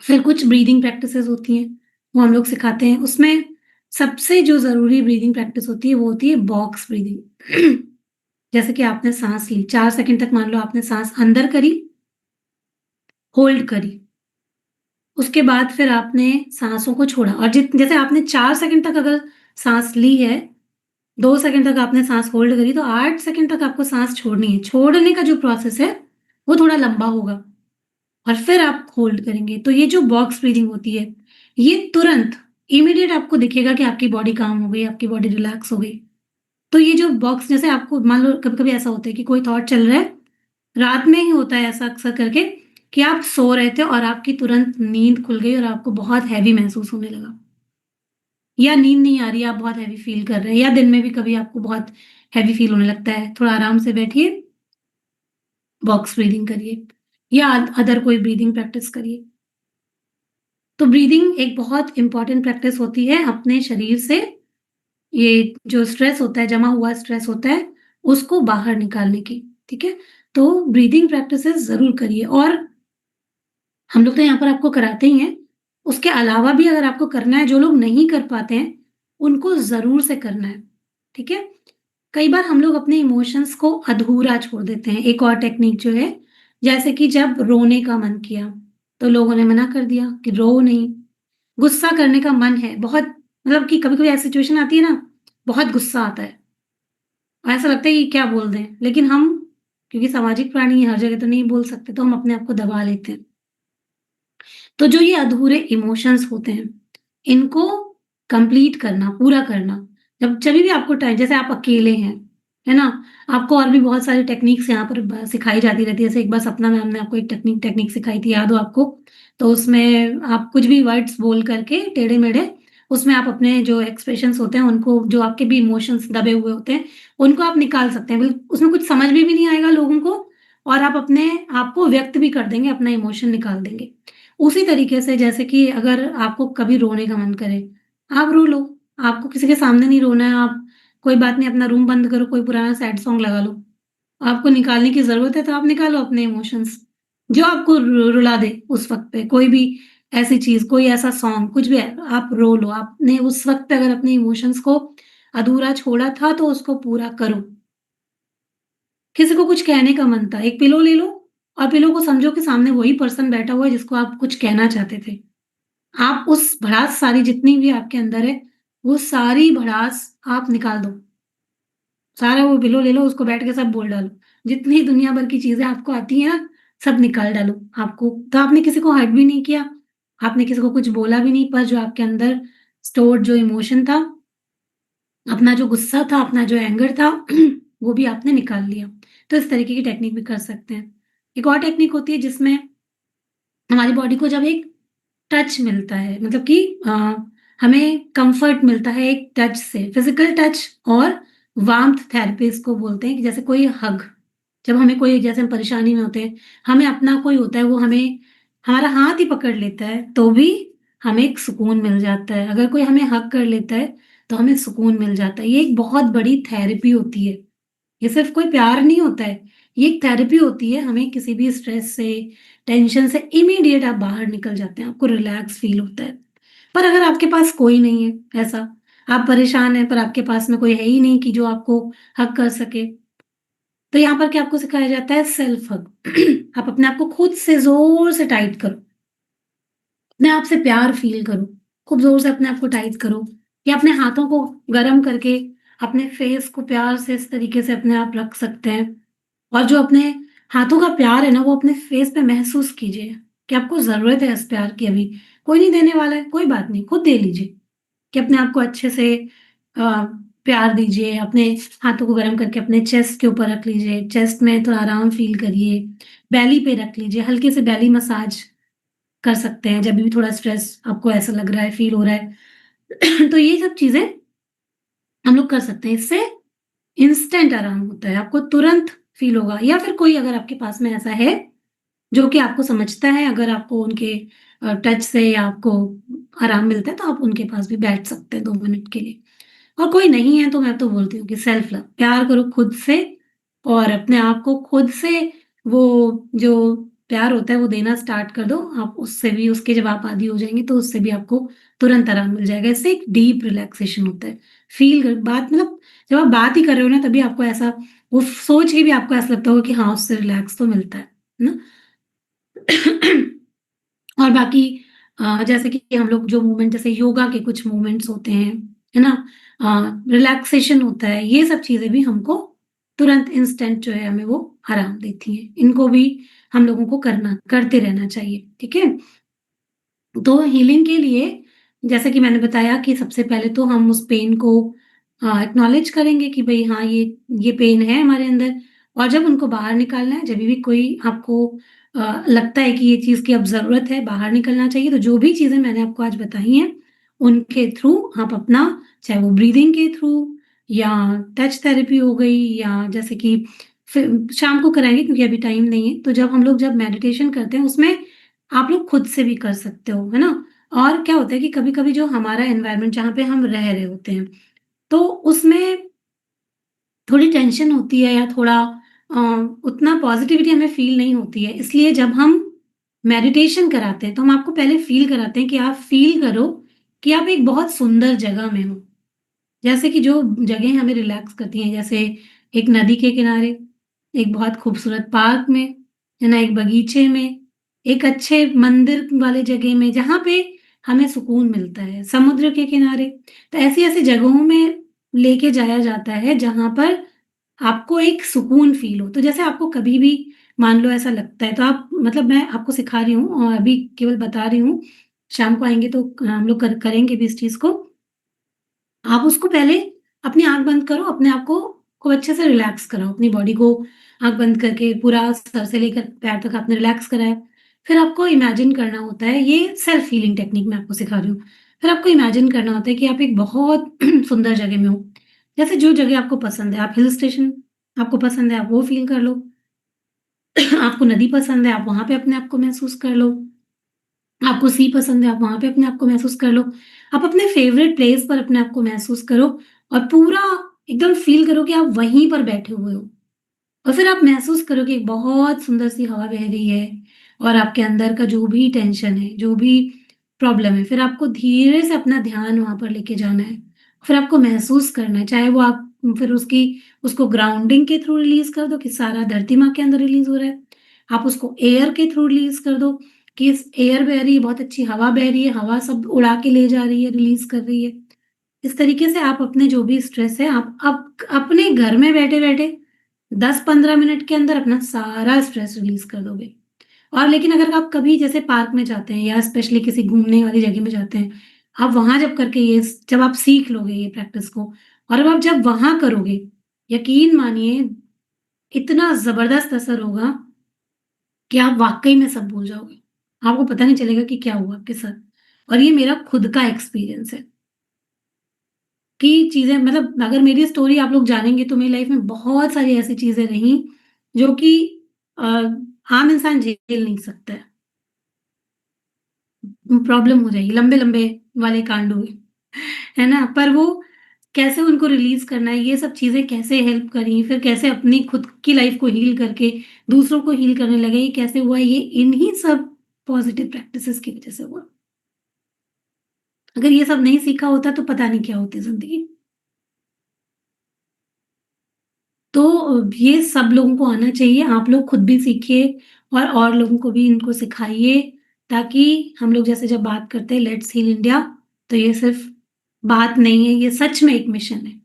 फिर कुछ ब्रीदिंग प्रैक्टिसेज़ होती हैं, वो हम लोग सिखाते हैं। उसमें सबसे जो ज़रूरी ब्रीदिंग प्रैक्टिस होती है, वो होती है बॉक्स ब्रीदिंग। जैसे कि आपने साँस ली, 4 सेकंड तक मान लो आपने साँस अंदर करी, होल्ड करी। उसके बाद फिर आपने साँसों को छोड़ा, और जैसे आपने 4 सेकंड तक अगर साँस ली है, 2 सेकंड तक आपने साँस होल्ड करी, तो 8 सेकंड तक आपको साँस छोड़नी है। छोड़ने का जो प्रोसेस है, वो थोड़ा लंबा होगा, और फिर आप होल्ड करेंगे। तो ये जो बॉक्स ब्रीथिंग होती है, ये तुरंत इमीडिएट आपको दिखेगा कि आपकी बॉडी काम हो गई, आपकी बॉडी रिलैक्स हो गई। तो ये जो बॉक्स, जैसे आपको मान लो कभी-कभी ऐसा होता है कि कोई थॉट चल रहा है, रात में ही होता है ऐसा अक्सर करके कि आप सो रहे थे और आपकी तुरंत नींद खुल गई और आपको बहुत हैवी महसूस होने लगा, या नींद नहीं आ रही है, आप बहुत हैवी फील कर रहे हैं, या दिन में भी कभी आपको बहुत हैवी फील होने लगता है। थोड़ा आराम से बैठिए, बॉक्स ब्रीथिंग करिए या अदर कोई ब्रीथिंग प्रैक्टिस करिए। तो ब्रीदिंग एक बहुत इम्पोर्टेंट प्रैक्टिस होती है अपने शरीर से, ये जो स्ट्रेस होता है, जमा हुआ स्ट्रेस होता है, उसको बाहर निकालने की, ठीक है? तो ब्रीदिंग प्रैक्टिसेस ज़रूर करिए, और हम लोग तो यहाँ पर आपको कराते ही हैं। उसके अलावा भी अगर आपको करना है, जो लोग नहीं कर पाते हैं, उनको ज़रूर से करना है, ठीक है? कई बार हम लोग अपने इमोशंस को अधूरा छोड़ देते हैं। एक और टेक्नीक जो है, जैसे कि जब रोने का मन किया, तो लोगों ने मना कर दिया कि रो नहीं। गुस्सा करने का मन है बहुत, मतलब कि कभी-कभी ऐसी सिचुएशन आती है ना, बहुत गुस्सा आता है और ऐसा लगता है कि क्या बोल दें, लेकिन हम, क्योंकि सामाजिक प्राणी हैं, हर जगह तो नहीं बोल सकते, तो हम अपने आप को दबा लेते हैं। तो जो ये अधूरे इमोशंस होते हैं, इनको कंप्लीट करना, पूरा करना, जभी भी आपको टाइम, जैसे आप अकेले हैं, है ना? आपको और भी बहुत सारी टेक्निक्स यहाँ पर सिखाई जाती रहती है। जैसे एक बार सपना मैम ने आपको एक टेक्निक टेक्निक सिखाई थी, याद हो आपको? तो उसमें आप कुछ भी वर्ड्स बोल करके टेढ़े-मेढ़े, उसमें आप अपने जो एक्सप्रेशंस होते हैं, उनको, जो आपके भी इमोशंस दबे हुए होते हैं, उनको आप निकाल सकते हैं। उसमें कुछ समझ में भी नहीं आएगा लोगों को, और आप अपने आप को व्यक्त भी कर देंगे, अपना इमोशन निकाल देंगे। उसी तरीके से, जैसे कि अगर आपको कभी रोने का मन करे, आप रो लो। आपको किसी के सामने नहीं रोना है, आप कोई बात नहीं, अपना रूम बंद करो, कोई पुराना सैड सॉन्ग लगा लो। आपको निकालने की ज़रूरत है, तो आप निकालो अपने इमोशंस, जो आपको रुला दे उस वक़्त पे। कोई भी ऐसी चीज़, कोई ऐसा सॉन्ग, कुछ भी है, आप रो लो। आपने उस वक़्त पे अगर अपने इमोशंस को अधूरा छोड़ा था, तो उसको पूरा करो। किसी को कुछ कहने का मन था, एक पिलो ले लो, और पिलो को समझो कि सामने वही पर्सन बैठा हुआ है जिसको आप कुछ कहना चाहते थे। आप उस भड़ास सारी, जितनी भी आपके अंदर है, वो सारी भड़ास आप निकाल दो। सारा वो बिलो ले लो, उसको बैठ के सब बोल डालो। जितनी दुनिया भर की चीज़ें आपको आती हैं ना, सब निकाल डालो। आपको तो आपने किसी को हर्ट भी नहीं किया, आपने किसी को कुछ बोला भी नहीं, पर जो आपके अंदर स्टोर्ड जो इमोशन था, अपना जो गुस्सा था, अपना जो एंगर था, वो भी आपने निकाल लिया। तो इस तरीके की टेक्निक भी कर सकते हैं। एक और टेक्निक होती है जिसमें हमारी बॉडी को जब एक टच मिलता है, मतलब कि हमें कंफर्ट मिलता है एक टच से, फिजिकल टच और वार्मथ थेरेपी इसको बोलते हैं कि जैसे कोई हग, जब हमें कोई जैसे हम परेशानी में होते हैं, हमें अपना कोई होता है वो हमें हमारा हाथ ही पकड़ लेता है तो भी हमें एक सुकून मिल जाता है। अगर कोई हमें हग कर लेता है तो हमें सुकून मिल जाता है। ये एक बहुत बड़ी थेरेपी होती है। ये सिर्फ कोई प्यार नहीं होता है, ये एक थेरेपी होती है। हमें किसी भी स्ट्रेस से, टेंशन से इमीडिएट आप बाहर निकल जाते हैं, आपको रिलैक्स फील होता है। पर अगर आपके पास कोई नहीं है ऐसा, आप परेशान हैं पर आपके पास में कोई है ही नहीं कि जो आपको हग कर सके, तो यहाँ पर क्या आपको सिखाया जाता है? सेल्फ हग। आप अपने आप को खुद से ज़ोर से टाइट करो, अपने आप से प्यार फ़ील करो, खूब ज़ोर से अपने आप को टाइट करो या अपने हाथों को गरम करके अपने फेस को प्यार से इस तरीके से अपने आप रख सकते हैं। और जो अपने हाथों का प्यार है ना, वो अपने फेस पे महसूस कीजिए कि आपको ज़रूरत है इस प्यार की अभी। कोई नहीं देने वाला है, कोई बात नहीं, खुद दे लीजिए कि अपने आप को अच्छे से अ, प्यार दीजिए। अपने हाथों को गरम करके अपने चेस्ट के ऊपर रख लीजिए, चेस्ट में थोड़ा आराम फ़ील करिए, बेली पे रख लीजिए, हल्के से बेली मसाज कर सकते हैं जब भी थोड़ा स्ट्रेस आपको ऐसा लग रहा है, फ़ील हो रहा है। तो ये सब चीज़ें हम लोग कर सकते हैं। इससे इंस्टेंट आराम होता है, आपको तुरंत फ़ील होगा। या फिर कोई अगर आपके पास में ऐसा है, जो कि आपको समझता है, अगर आपको उनके टच से या आपको आराम मिलता है, तो आप उनके पास भी बैठ सकते हैं 2 मिनट के लिए। और कोई नहीं है, तो मैं तो बोलती हूँ कि सेल्फ लव, प्यार करो खुद से और अपने आप को खुद से वो जो प्यार होता है, वो देना स्टार्ट कर दो। आप उससे भी उसके जब आप आदी हो जाएँगे, तो उससे भी आपको तुरंत आराम मिल जाएगा। इससे एक डीप रिलैक्सेशन होता है। फ़ील कर बात मतलब जब आप बात ही कर रहे हो ना, तभी आपको ऐसा वो सोच के भी आपको ऐसा लगता होगा कि हाँ, उससे रिलैक्स तो मिलता है ना? और बाकी जैसे कि हम लोग जो मूवमेंट, जैसे योगा के कुछ मूवमेंट्स होते हैं, है ना? रिलैक्सेशन होता है, ये सब चीज़ें भी हमको तुरंत इंस्टेंट जो है हमें वो आराम देती हैं। इनको भी हम लोगों को करते रहना चाहिए, ठीक है? तो हीलिंग के लिए जैसे कि मैंने बताया कि सबसे पहले तो हम उस पेन को एक्नॉलेज करेंगे कि भई हाँ, ये पेन है हमारे अंदर। और जब उनको बाहर निकालना है, जभी भी कोई आपको लगता है कि ये चीज़ की अब ज़रूरत है, बाहर निकलना चाहिए, तो जो भी चीज़ें मैंने आपको आज बताई हैं, उनके थ्रू आप अपना, चाहे वो ब्रीथिंग के थ्रू या टच थेरेपी हो गई या जैसे कि फिर शाम को कराएँगे क्योंकि अभी टाइम नहीं है। तो जब मेडिटेशन करते हैं, उसमें आप लोग खुद से भी कर सकते हो, है ना? और क्या होता है कि कभी-कभी जो हमारा एनवायरनमेंट जहाँ पे हम रह रहे होते हैं, तो उसमें थोड़ी टेंशन होती है या थोड़ा अ, उतना पॉज़िटिविटी हमें फ़ील नहीं होती है। इसलिए जब हम मेडिटेशन कराते हैं, तो हम आपको पहले फ़ील कराते हैं कि आप फ़ील करो कि आप एक बहुत सुंदर जगह में हो। जैसे कि जो जगहें हमें रिलैक्स करती हैं, जैसे एक नदी के किनारे, एक बहुत खूबसूरत पार्क में, है ना? एक बगीचे में, एक अच्छे मंदिर वाले जगह में, जहाँ पे हमें सुकून मिलता है, समुद्र के किनारे। तो ऐसी-ऐसी जगहों में लेके जाया जाता है, जहाँ पर आपको एक सुकून फ़ील हो। तो जैसे आपको कभी भी मान लो ऐसा लगता है, तो आप मतलब मैं आपको सिखा रही हूँ और अभी केवल बता रही हूँ, शाम को आएँगे तो हम लोग करेंगे भी इस चीज़ को। आप उसको पहले अपनी आँख बंद करो, अपने आप को खूब अच्छे से रिलैक्स कराओ, अपनी बॉडी को आँख बंद करके पूरा सर से लेकर पैर तक आपने रिलैक्स कराया। फिर आपको इमेजिन करना होता है, ये सेल्फ हीलिंग टेक्निक मैं आपको सिखा रही हूँ। फिर आपको इमेजिन करना होता है कि आप एक बहुत सुंदर जगह में हो। जैसे जो जगह आपको पसंद है, आप हिल स्टेशन आपको पसंद है, आप वो फ़ील कर लो। आपको नदी पसंद है, आप वहाँ पे अपने आप को महसूस कर लो। आपको सी पसंद है, आप वहाँ पे अपने आप को महसूस कर लो। आप अपने फ़ेवरेट प्लेस पर अपने आप को महसूस करो और पूरा एकदम फ़ील करो कि आप वहीं पर बैठे हुए हो। और फिर आप महसूस करो कि एक बहुत सुंदर सी हवा बह रही है और आपके अंदर का जो भी टेंशन है, जो भी प्रॉब्लम है, फिर आपको धीरे से अपना ध्यान वहाँ पर लेके जाना है। फिर आपको महसूस करना है, चाहे वो आप फिर उसको ग्राउंडिंग के थ्रू रिलीज़ कर दो कि सारा धरती माँ के अंदर रिलीज़ हो रहा है। आप उसको एयर के थ्रू रिलीज़ कर दो कि इस एयर बह रही है, बहुत अच्छी हवा बह रही है, हवा सब उड़ा के ले जा रही है, रिलीज़ कर रही है। इस तरीके से आप अपने जो भी स्ट्रेस है, आप अपने घर में बैठे-बैठे 10-15 मिनट के अंदर अपना सारा स्ट्रेस रिलीज़ कर दोगे। और लेकिन अगर आप कभी जैसे पार्क में जाते हैं या स्पेशली किसी घूमने वाली जगह में जाते हैं, आप वहाँ जब करके जब आप सीख लोगे ये प्रैक्टिस को और अब आप जब वहाँ करोगे, यकीन मानिए इतना ज़बरदस्त असर होगा कि आप वाक़ई में सब भूल जाओगे। आपको पता नहीं चलेगा कि क्या हुआ आपके साथ। और ये मेरा खुद का एक्सपीरियंस है कि चीज़ें मतलब अगर मेरी स्टोरी आप लोग जानेंगे तो मेरी लाइफ में बहुत सारी ऐसी चीज़ें रहीं जो कि अ, आम इंसान झेल नहीं सकता है। प्रॉब्लम हो जाएगी, लंबे-लंबे वाले कांड हुए, है ना? पर वो कैसे उनको रिलीज़ करना है, ये सब चीज़ें कैसे हेल्प करी, फिर कैसे अपनी खुद की लाइफ़ को हील करके दूसरों को हील करने लगे, ये कैसे हुआ, ये इन्हीं सब पॉज़िटिव प्रैक्टिसेज़ की वज़ह से हुआ। अगर ये सब नहीं सीखा होता तो पता नहीं क्या होती ज़िंदगी। तो ये सब लोगों को आना चाहिए, आप लोग खुद भी सीखिए और लोगों को भी इनको सिखाइए, ताकि हम लोग जैसे जब बात करते हैं लेट्स हील इंडिया, तो ये सिर्फ़ बात नहीं है, ये सच में एक मिशन है।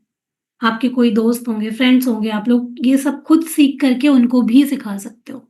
आपके कोई दोस्त होंगे, फ्रेंड्स होंगे, आप लोग ये सब खुद सीख कर के उनको भी सिखा सकते हो।